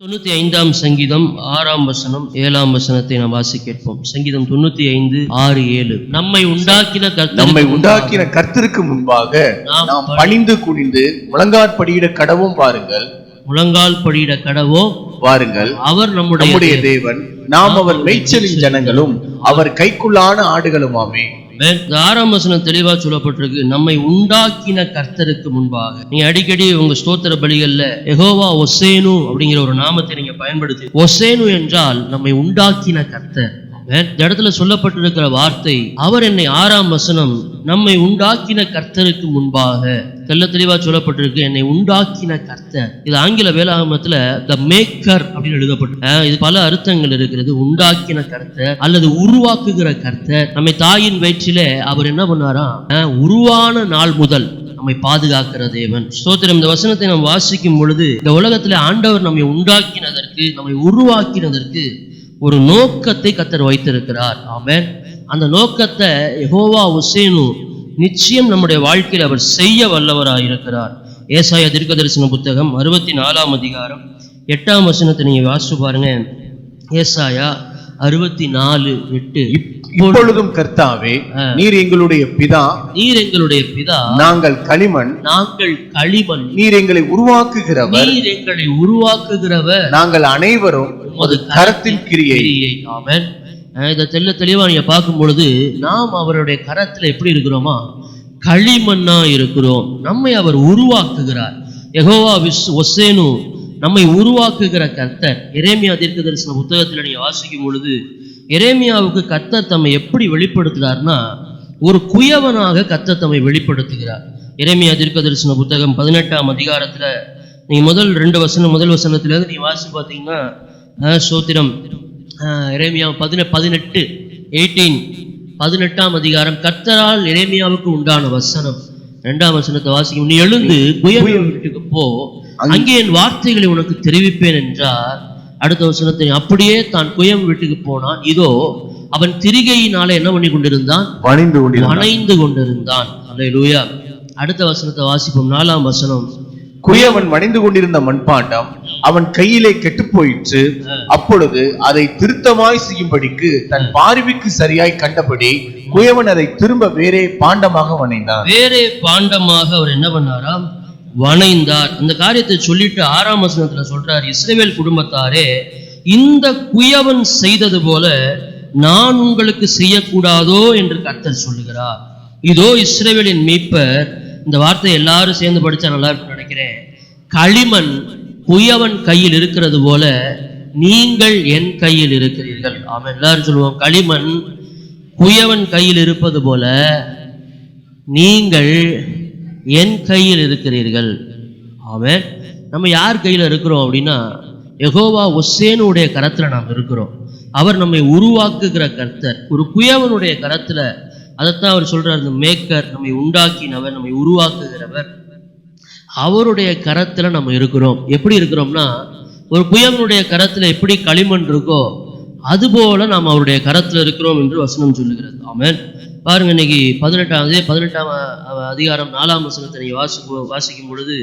95 சங்கீதம் 6 வசனம் 7 வசனத்தை நாம் வாசி கேட்போம். சங்கீதம் 95 6 7. நம்மை உண்டாக்கின கர்த்தருக்கு முன்பாக நாம் பணிந்து குனிந்து முழங்கால் படியிட கடவும் பாருங்கள். முழங்கால் படியிட கடவும் பாருங்கள். அவர் நம்முடைய தேவன், நாம் அவர் மேய்ச்சலின் ஜனங்களும் அவர் கைக்குள்ளான ஆடுகளுமாமே. 6 வசனம் தெளிவா சொல்லப்பட்டிருக்கு. நம்மை உண்டாக்கின கர்த்தருக்கு முன்பாக. நீங்க அடிக்கடி உங்க ஸ்தோத்திர பலிகள்ல யெகோவா ஒசேனு அப்படிங்கிற ஒரு நாமத்தை நீங்க பயன்படுத்தி, ஒசேனு என்றால் நம்மை உண்டாக்கின கர்த்தர். இந்த இடத்துல சொல்லப்பட்டிருக்கிற வார்த்தை, அவர் என்னை 6 வசனம் நம்மை உண்டாக்கின கர்த்தருக்கு முன்பாக தெல்ல தெளிவா சொல்லப்பட்டிருக்கு. என்னை உண்டாக்கின கர்த்தர். இது ஆங்கில வேதாகமத்துல த மேக்கர் அப்படின்னு எழுதப்பட்டு, இது பல அர்த்தங்கள் இருக்கிறது. உண்டாக்கின கர்த்தர் அல்லது உருவாக்குகிற கர்த்தர். நம்மை தாயின் வயிற்றிலே அவர் என்ன பண்ணாராம், உருவான நாள் முதல் நம்மை பாதுகாக்கிற தேவன். ஸ்தோத்திரம். இந்த வசனத்தை நாம் வாசிக்கும் பொழுது, இந்த உலகத்திலே ஆண்டவர் நம்மை உண்டாக்கினதற்கு, நம்மை உருவாக்கினதற்கு ஒரு நோக்கத்தை கர்த்தர் வைத்திருக்கிறார். ஆமென். அந்த நோக்கத்தை யெகோவா ஒசேனு நிச்சயம் நம்முடைய வாழ்க்கையில் அவர் செய்ய வல்லவராக இருக்கிறார். ஏசாயா தீர்க்கதரிசன புத்தகம் 64 அதிகாரம் 8 வசனத்தை நீங்க வாசிச்சு பாருங்க. ஏசாயா 64:8. இப்பொழுதும் கர்த்தாவே, நீர் எங்களுடைய பிதா, நாங்கள் களிமண், நீர் எங்களை உருவாக்குகிறவர், நாங்கள் அனைவரும் உமது கரத்தின் கிரியை. ஆமென். இதை தெளிவா நீங்க பார்க்கும் பொழுது, நாம் அவருடைய கரத்துல எப்படி இருக்கிறோமா, களிமண்ணா இருக்கிறோம். நம்மை அவர் உருவாக்குகிறார். யெகோவா ஒசேனு நம்மை உருவாக்குகிற கர்த்தர். எரேமியா தீர்க்கதரிசன புத்தகத்துல நீங்க வாசிக்கும் பொழுது, எரேமியாவுக்கு கர்த்தர் தம்மை எப்படி வெளிப்படுத்துகிறார்னா, ஒரு குயவனாக கர்த்தர் தம்மை வெளிப்படுத்துகிறார். எரேமியா தீர்க்கதரிசன புத்தகம் 18 அதிகாரத்துல நீங்க முதல் வசனத்துல இருந்து நீங்க வாசி பார்த்தீங்கன்னா, சோத்திரம், எரேமியா 18 அதிகாரம், கர்த்தரால் எரேமியாவுக்கு உண்டான வசனம் 2 வசனத்தை வாசிக்கும். நீ எழுந்து குயவன் வீட்டுக்கு போ, அங்கே என் வார்த்தைகளை உனக்கு தெரிவிப்பேன் என்றார். அடுத்த வசனத்தை, அப்படியே தான் குயவன் வீட்டுக்கு போனான். இதோ அவன் திரிகையினால என்ன பண்ணி கொண்டிருந்தான், வணைந்து கொண்டிருந்தான். அல்லேலூயா. அடுத்த வசனத்தை வாசிப்போம். 4 வசனம். குயவன் வணைந்து கொண்டிருந்த மண்பாண்டம் அவன் கையிலே கெட்டு போயிற்று. அப்பொழுது அதை திருத்தமாய் செய்யும்படிக்கு தன் பார்வைக்கு சரியாய் கண்டபடி குயவன் அதை திரும்ப வேறே பாண்டமாக வணைந்தார். வேறே பாண்டமாக அவர் என்ன பண்ணாராம், வணைந்தார். இந்த காரியத்தை சொல்லிட்டு 6 வசனத்துல சொல்றார், இஸ்ரவேல் குடும்பத்தாரே, இந்த குயவன் செய்தது போல நான் உங்களுக்கு செய்யக்கூடாதோ என்று கர்த்தர் சொல்லுகிறார். இதோ இஸ்ரவேலின் மீட்பர். இந்த வார்த்தை எல்லாரும் சேர்ந்து படிச்சா நல்லா இருக்கும்னு நினைக்கிறேன். களிமண் குயவன் கையில் இருக்கிறது போல நீங்கள் என் கையில் இருக்கிறீர்கள். ஆமென். எல்லாரும் சொல்லுவோம், களிமண் குயவன் கையில் இருப்பது போல நீங்கள் என் கையில் இருக்கிறீர்கள். ஆமென். நம்ம யார் கையில இருக்கிறோம் அப்படின்னா, யெகோவா ஒசேனுடைய கரத்துல நாம் இருக்கிறோம். அவர் நம்மை உருவாக்குகிற கர்த்தர். ஒரு குயவனுடைய கரத்துல, அதைத்தான் அவர் சொல்றார், இந்த மேக்கர், நம்மை உண்டாக்கினவர், நம்மை உருவாக்குகிறவர், அவருடைய கரத்துல நம்ம இருக்கிறோம். எப்படி இருக்கிறோம்னா, ஒரு குயவனுடைய கரத்துல எப்படி களிமண் இருக்கோ அதுபோல நாம் அவருடைய கரத்துல இருக்கிறோம் என்று வசனம் சொல்லுகிறது. ஆமென். பாருங்க, இன்னைக்கு 18 அதிகாரம் 4 வசனத்தை நீங்க வாசிக்கும் பொழுது,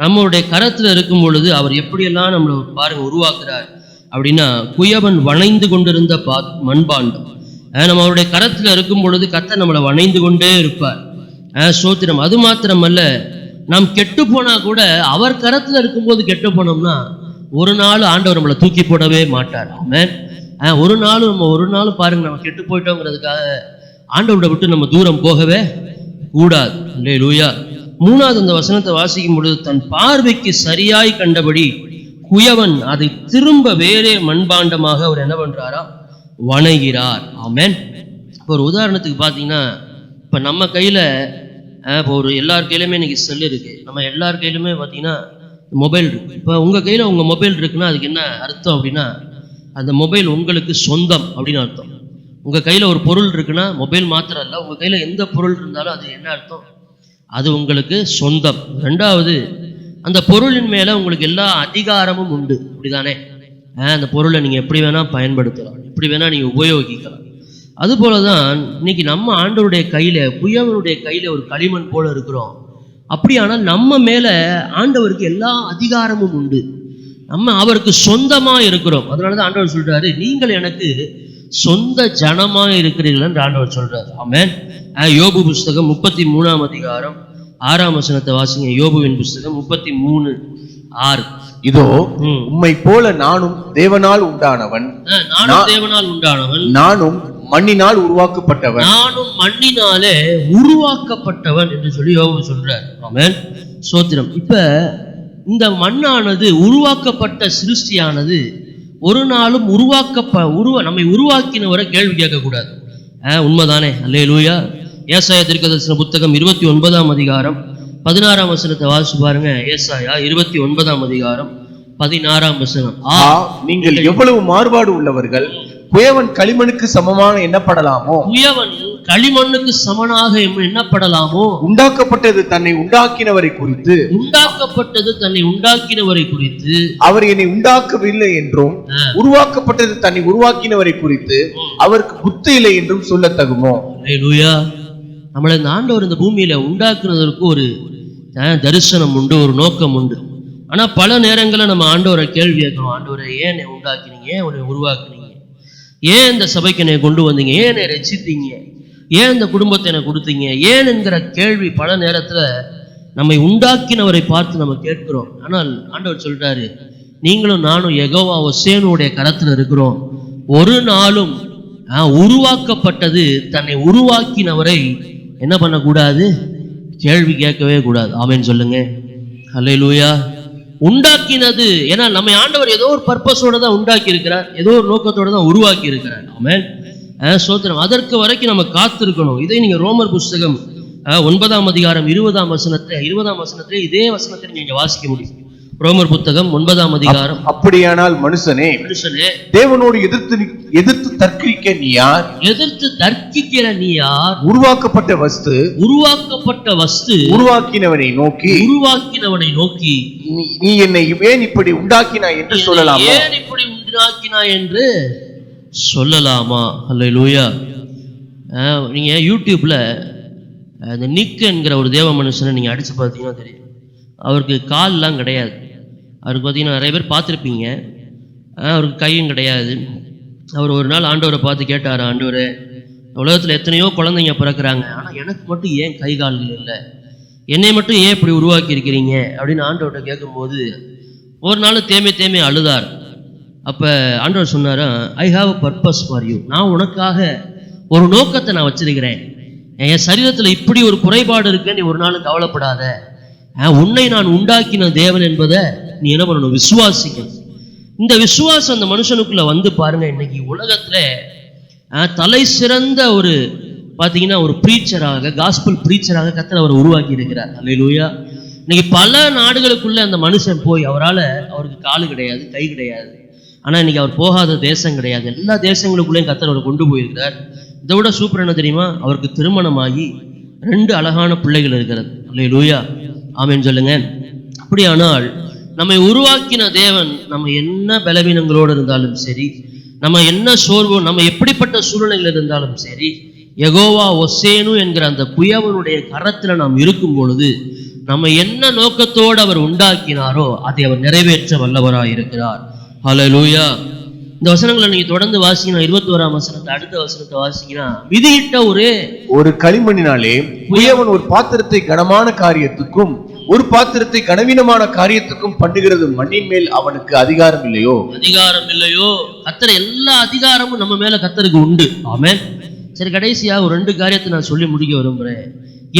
நம்மளுடைய கரத்துல இருக்கும் பொழுது அவர் எப்படியெல்லாம் நம்மளை பாருங்க உருவாக்குறார் அப்படின்னா, குயவன் வணைந்து கொண்டிருந்த மண்பாண்டம். நம்ம அவருடைய கரத்துல இருக்கும் பொழுது கர்த்தர் நம்மளை வணைந்து கொண்டே இருப்பார். சோத்திரம். அது மாத்திரமல்ல, நாம் கெட்டு போனா கூட அவர் கரத்துல இருக்கும்போது கெட்டு போனோம்னா ஒரு நாள் ஆண்டவர் நம்மளை தூக்கி போடவே மாட்டார். ஆமென். ஒரு நாள் பாருங்க, நம்ம கெட்டு போயிட்டோங்கிறதுக்காக ஆண்டவரை விட்டு நம்ம தூரம் போகவே கூடாது. அல்லேலூயா. 3 அந்த வசனத்தை வாசிக்கும் பொழுது, தன் பார்வைக்கு சரியாய் கண்டபடி குயவன் அதை திரும்ப வேறே மண்பாண்டமாக அவர் என்ன பண்றாரா, வணைகிறார். ஆமென். இப்போ ஒரு உதாரணத்துக்கு பார்த்தீங்கன்னா, இப்போ நம்ம கையில, இப்போ ஒரு எல்லார் கையிலுமே இன்னைக்கு செல் இருக்கு. நம்ம எல்லார் கையிலுமே பார்த்தீங்கன்னா மொபைல் இருக்கு. இப்போ உங்க கையில உங்க மொபைல் இருக்குன்னா அதுக்கு என்ன அர்த்தம் அப்படின்னா, அந்த மொபைல் உங்களுக்கு சொந்தம் அப்படின்னு அர்த்தம். உங்க கையில ஒரு பொருள் இருக்குன்னா, மொபைல் மாத்திரம் இல்லை, உங்க கையில எந்த பொருள் இருந்தாலும் அது என்ன அர்த்தம், அது உங்களுக்கு சொந்தம். 2வது, அந்த பொருளின் மேல உங்களுக்கு எல்லா அதிகாரமும் உண்டு. அப்படிதானே? அந்த பொருளை நீங்க எப்படி வேணா பயன்படுத்தலாம், எப்படி வேணா நீங்க உபயோகிக்கலாம். அது போலதான் இன்னைக்கு நம்ம ஆண்டவருடைய கையில, குயவனுடைய கையில ஒரு களிமண் போல இருக்கிறோம். அப்படியானால் நம்ம மேல ஆண்டவருக்கு எல்லா அதிகாரமும் உண்டு. நம்ம அவருக்கு சொந்தமா இருக்கிறோம். அதனாலதான் ஆண்டவர் சொல்றாரு, நீங்கள் எனக்கு சொந்த ஜனமா இருக்கிறீர்கள் என்று ஆண்டவர் சொல்றாரு. ஆமென். யோபு புஸ்தகம் 33ஆம் அதிகாரம் 6ஆம் வசனத்தை வாசிங்க. யோபுவின் புஸ்தகம் 33:6. இதோ உம்மை போல நானும் தேவனால் உண்டானவன், நானும் தேவனால் உண்டானவன், நானும் மண்ணினால் உருவாக்கப்பட்டவன், நானும் மண்ணினாலே உருவாக்கப்பட்டவன் என்று சொல்லி யோபு சொல்றார். ஆமென், ஸ்தோத்திரம். இப்ப இந்த மண்ணானது, உருவாக்கப்பட்ட சிருஷ்டியானது ஒரு நாளும் நம்மை உருவாக்கினவரை கேள்வி கேட்க கூடாது. உண்மைதானே? அல்லேலூயா. ஏசாயா தீர்க்கதரிசன புத்தகம் 29ஆம் அதிகாரம் 16ஆம் வசனத்தை வாசிச்சு பாருங்க. ஏசாயா 29ஆம் அதிகாரம் 16ஆம் வசனம். நீங்கள் எவ்வளவு மாறுபாடு உள்ளவர்கள், குயவன் களிமண்ணுக்கு சமமான எண்ணப்படலாமோ, குயவன் களிமண்ணுக்கு சமனாக எண்ணப்படலாமோ, உண்டாக்கப்பட்டது தன்னை உண்டாக்கினவரை குறித்து, உண்டாக்கப்பட்டது தன்னை உண்டாக்கினவரை குறித்து, அவர் என்னை உண்டாக்கவில்லை என்றும், உருவாக்கப்பட்டது தன்னை உருவாக்கினவரை குறித்து அவருக்கு புத்தி இல்லை என்றும் சொல்லத்தகுமோ? அல்லேலூயா. நம்மளை இந்த ஆண்டவர் இந்த பூமியில உண்டாக்குனதற்கு ஒரு தரிசனம் உண்டு, ஒரு நோக்கம் உண்டு. ஆனா பல நேரங்களில் நம்ம ஆண்டவரை கேள்வி கேட்கணும். ஆண்டவரை, ஏன் என்னை உண்டாக்கினீங்க? ஏன் உன்னை உருவாக்குனீங்க? ஏன் இந்த சபைக்கு என்னை கொண்டு வந்தீங்க? ஏன் என்னை ரட்சித்தீங்க? ஏன் இந்த குடும்பத்தை எனக்கு கொடுத்தீங்க? ஏன் என்கிற கேள்வி பல நேரத்துல நம்மை உண்டாக்கினவரை பார்த்து நம்ம கேட்கிறோம். ஆனால் ஆண்டவர் சொல்றாரு, நீங்களும் நானும் யெகோவா ஒசேனுடைய கரத்துல இருக்கிறோம். ஒரு நாளும் உருவாக்கப்பட்டது தன்னை உருவாக்கினவரை என்ன பண்ணக்கூடாது? கேள்வி கேட்கவே கூடாது. ஆமென் சொல்லுங்க. அல்லேலூயா. உண்டாக்கினது, ஏன்னா நம்ம ஆண்டவர் ஏதோ ஒரு பர்பஸோட தான் உண்டாக்கி இருக்கிறார், ஏதோ ஒரு நோக்கத்தோட தான் உருவாக்கி இருக்கிறார். ஆமென், ஸ்தோத்திரம். அதற்கு வரைக்கும் நம்ம காத்திருக்கணும். இதை நீங்க ரோமர் புஸ்தகம் 9ஆம் அதிகாரம் 20ஆம் வசனத்திலே இதே வசனத்தை நீங்க வாசிக்க முடியும். ரோமர் புத்தகம் 9ஆம் அதிகாரம். அப்படியானால் மனுஷனே தேவனோடு எதிர்த்து தர்க்கிக்க நீ யார்? எதிர்த்து தர்க்கிக்கிற நீ யார்? உருவாக்கப்பட்ட வஸ்து உருவாக்கினவனை நோக்கி நீ என்னை ஏன் இப்படி உண்டாக்கினாய் என்று சொல்லலாமா? ஏன் இப்படி உண்டாக்கினாய் என்று சொல்லலாமா? அல்லேலூயா. நீங்க யூடியூப்ல அந்த நிக் என்கிற ஒரு தேவ மனுஷனை நீங்க அடிச்சு பார்த்தீங்கன்னா தெரியும். அவருக்கு கால்லாம் கிடையாது. அவருக்கு பார்த்தீங்கன்னா நிறைய பேர் பார்த்துருப்பீங்க. அவருக்கு கையும் கிடையாது. அவர் ஒரு நாள் ஆண்டவரை பார்த்து கேட்டார், ஆண்டவரே, உலகத்தில் எத்தனையோ குழந்தைங்க பிறக்கிறாங்க, ஆனால் எனக்கு மட்டும் ஏன் கை கால்கள் இல்லை? என்னை மட்டும் ஏன் இப்படி உருவாக்கி இருக்கிறீங்க அப்படின்னு ஆண்டவர்கிட்ட கேட்கும்போது ஒரு நாள் தேமே அழுதார். அப்போ ஆண்டவர் சொன்னார், I have a purpose for you. நான் உனக்காக ஒரு நோக்கத்தை நான் வச்சிருக்கிறேன். என் சரீரத்தில் இப்படி ஒரு குறைபாடு இருக்குன்னு நீ ஒரு நாளும் கவலைப்படாத. உன்னை நான் உண்டாக்கின தேவன் என்பதை நீ என்ன பண்ணணும்? விசுவாசிக்கணும். இந்த விசுவாசம் அந்த மனுஷனுக்குள்ள வந்து பாருங்க. இன்னைக்கு உலகத்துல தலை சிறந்த ஒரு பாத்தீங்கன்னா ஒரு பிரீச்சராக, காஸ்பல் பிரீச்சராக கர்த்தர் அவர் உருவாக்கி இருக்கிறார். அல்லேலூயா. இன்னைக்கு பல நாடுகளுக்குள்ள அந்த மனுஷன் போய், அவருக்கு காலு கிடையாது, கை கிடையாது, ஆனா இன்னைக்கு அவர் போகாத தேசம் கிடையாது. எல்லா தேசங்களுக்குள்ளேயும் கர்த்தர் அவர் கொண்டு போயிருக்கிறார். இதை விட சூப்பர் என்ன தெரியுமா? அவருக்கு திருமணமாகி 2 அழகான பிள்ளைகள் இருக்கிறது. அல்லேலூயா. ஆமென் சொல்லுங்க. அப்படியானால் நம்மை உருவாக்கின தேவன் நம்ம என்ன பலவீனங்களோடு இருந்தாலும் சரி, நம்ம என்ன சோர்வோ, நம்ம எப்படிப்பட்ட சூழ்நிலைகள் இருந்தாலும் சரி, யெகோவா ஒசேனு என்கிற அந்த குயவனுடைய கரத்துல நாம் இருக்கும் பொழுது நம்ம என்ன நோக்கத்தோடு அவர் உண்டாக்கினாரோ அதை அவர் நிறைவேற்ற வல்லவராய் இருக்கிறார். ஹல்லேலூயா. இந்த வசனங்களை நீங்க தொடர்ந்து வாசிங்கன்னா 21ஆம் வசனத்தை, அடுத்த வசனத்தை வாசிங்கன்னா, விதியிட்ட ஒரு களிமண்ணினாலே குயவன் ஒரு பாத்திரத்தை கனமான காரியத்துக்கும் ஒரு பாத்திரத்தை கனவீனமான காரியத்துக்கும் பண்ணுகிறது மண்ணின் மேல் அவனுக்கு அதிகாரம் இல்லையோ? கர்த்தர் எல்லா அதிகாரமும் நம்ம மேல கர்த்தருக்கு உண்டு. ஆமென். சரி, கடைசியா ஒரு 2 காரியத்தை நான் சொல்லி முடிக்க விரும்புறேன்.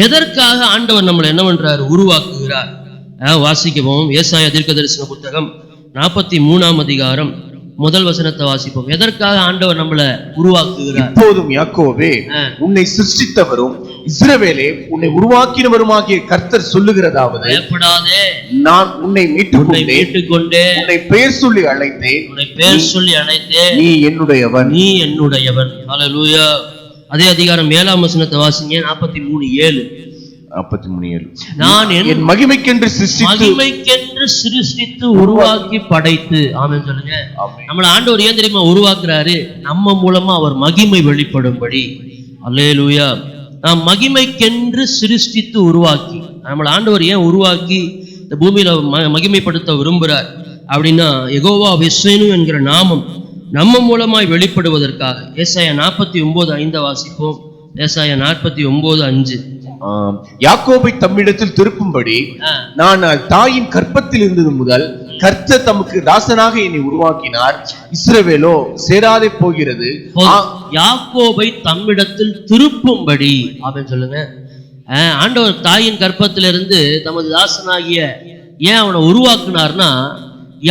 எதற்காக ஆண்டவர் நம்மளை என்ன பண்றாரு? உருவாக்குகிறார். வாசிக்கவும். ஏசாயா தீர்க்கதரிசன புத்தகம் 43ஆம் அதிகாரம் 1 வசனத்தை வாசிப்போம். எதற்காக ஆண்டவர் நம்மளை உருவாக்குகிறார்? இப்போதும் யாக்கோபே, உன்னை சிருஷ்டித்தவரும் இஸ்ரவேலே உன்னை உருவாக்கினவருமாகிய கர்த்தர் சொல்லுகிறதாவது, பயப்படாதே, நான் உன்னை மீட்டுக் கொண்டேன், உன்னை பெயர் சொல்லி அழைத்தேன், நீ என்னுடையவன். ஹல்லேலூயா. அதே அதிகாரம் 7ஆம் வசனத்தை வாசிங்க. 43:7. நான் என் மகிமைக்கென்று சிருஷ்டித்து உருவாக்கி படைத்து. ஆமென் சொல்லுங்க. நம்மள ஆண்டவர் ஏன் தெரியுமா உருவாக்குறாரு? நம்ம மூலமா அவர் மகிமை வெளிப்படும்படி. அல்லேலூயா. நாம் மகிமைக்கென்று சிருஷ்டித்து உருவாக்கி, நம்மள ஆண்டவர் ஏன் உருவாக்கி இந்த பூமியில மகிமைப்படுத்த விரும்புகிறார்? அப்படின்னா யெகோவா வெஸ்ஸேனு என்கிற நாமம் நம்ம மூலமாய் வெளிப்படுவதற்காக. ஏசாயா 49:5 வாசிப்போம். ஏசாயா 49:5. யாக்கோபை தம்மிடத்தில் திருப்பும்படி நான் தாயின் கற்பத்தில் இருந்தது முதல் கர்த்தர் தமக்கு தாசனாக என்னை உருவாக்கினார், இஸ்ரவேலோ சேராதே போகிறது. யாக்கோபை தம்மிடத்தில் திருப்பும்படி அப்படின்னு சொல்லுங்க. ஆண்டவர் தாயின் கற்பத்திலிருந்து தமது தாசனாகிய ஏன் அவனை உருவாக்குனார்னா,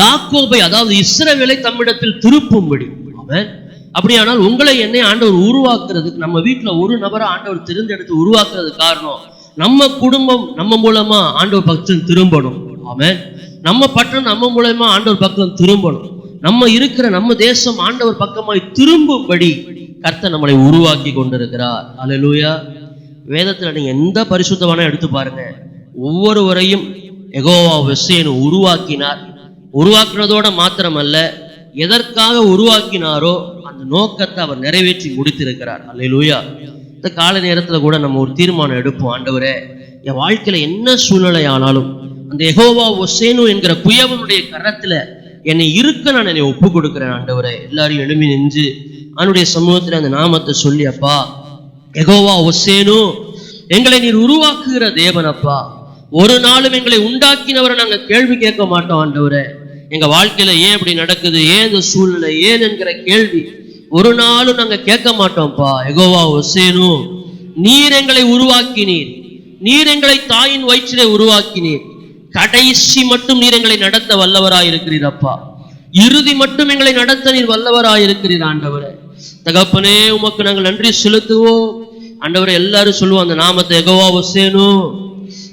யாக்கோபை அதாவது இஸ்ரவேலை தம்மிடத்தில் திருப்பும்படி. அவன் அப்படியானால் உங்களை என்னை ஆண்டவர் உருவாக்குறதுக்கு, நம்ம வீட்டுல ஒரு நபரை ஆண்டவர் தெரிந்தெடுத்து உருவாக்குறது காரணம், நம்ம குடும்பம் நம்ம மூலமா ஆண்டவர் பக்கம் திரும்பணும். அவன் நம்ம பட்டணம் நம்ம மூலமா ஆண்டவர் பக்கம் திரும்பணும். நம்ம இருக்கிற நம்ம தேசம் ஆண்டவர் பக்கமாய் திரும்பும்படி கர்த்தர் நம்மளை உருவாக்கி கொண்டிருக்கிறார். அல்லேலூயா. வேதத்துல நீங்க எந்த பரிசுத்தவான எடுத்து பாருங்க, ஒவ்வொருவரையும் யெகோவா வெஸ்ஸேனு உருவாக்கினார். உருவாக்குறதோட மாத்திரமல்ல, எதற்காக உருவாக்கினாரோ அந்த நோக்கத்தை அவர் நிறைவேற்றி முடித்திருக்கிறார். அல்லேலூயா. இந்த கால நேரத்துல கூட நம்ம ஒரு தீர்மானம் எடுப்போம், ஆண்டவரே என் வாழ்க்கையில என்ன சூழ்நிலை ஆனாலும் அந்த யெகோவா வெஸ்ஸேனு என்கிற குயவனுடைய கரத்துல என்னை இருக்க நான் என்னை ஒப்பு கொடுக்கிறேன். ஆண்டவரே எல்லாரையும் எழுமி நின்று அவனுடைய சமூகத்துல அந்த நாமத்தை சொல்லி, அப்பா யெகோவா வெஸ்ஸேனு எங்களை நீர் உருவாக்குகிற தேவன் அப்பா, ஒரு நாளும் எங்களை உண்டாக்கினவரை நாங்க கேள்வி கேட்க மாட்டோம். ஆண்டவரே எங்க வாழ்க்கையில ஏன் இப்படி நடக்குது, ஏன் இந்த சூழ்நிலை, ஏன் என்கிற கேள்வி ஒரு நாளும் நாங்க கேட்க மாட்டோம்ப்பா. யெகோவா வெஸ்ஸேனு நீர் எங்களை உருவாக்கினீர், நீர் எங்களை தாயின் வயிற்றிலே உருவாக்கினீர், கடைசி மட்டும் நீர் எங்களை நடத்த வல்லவராய் இருக்கிறீர் அப்பா, இறுதி மட்டும் எங்களை நடத்த நீர் வல்லவராய் இருக்கிறீர். ஆண்டவரே தகப்பனே உமக்கு நாங்கள் நன்றி செலுத்துவோம். ஆண்டவரே எல்லாரும் சொல்லுவோம் அந்த நாமத்தை, யெகோவா வெஸ்ஸேனு,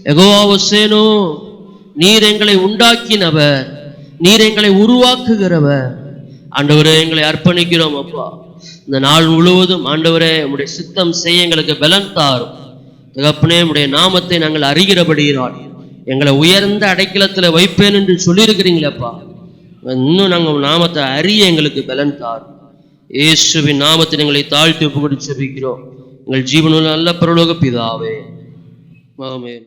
யெகோவா வெஸ்ஸேனு நீர் எங்களை உண்டாக்கினவர், நீர் எங்களை உருவாக்குகிறவர். ஆண்டவரே எங்களை அர்ப்பணிக்கிறோம் அப்பா. இந்த நாள் முழுவதும் ஆண்டவரே உம்முடைய சித்தம் செய்ய எங்களுக்கு பலன் தாரும். தகப்பனே உம்முடைய நாமத்தை நாங்கள் அறிகிறபடியினால் எங்களை உயர்ந்த அடைக்கலத்துல வைப்பேன் என்று சொல்லியிருக்கிறீங்களப்பா. இன்னும் நாங்கள் நாமத்தை அறிய எங்களுக்கு பலன் தாரும். இயேசுவின் நாமத்தில் எங்களை தாழ்த்தி ஒப்புக்கொடுத்து ஜெபிக்கிறோம் எங்கள் ஜீவனுள்ள நல்ல பரலோக பிதாவே. ஆமென்.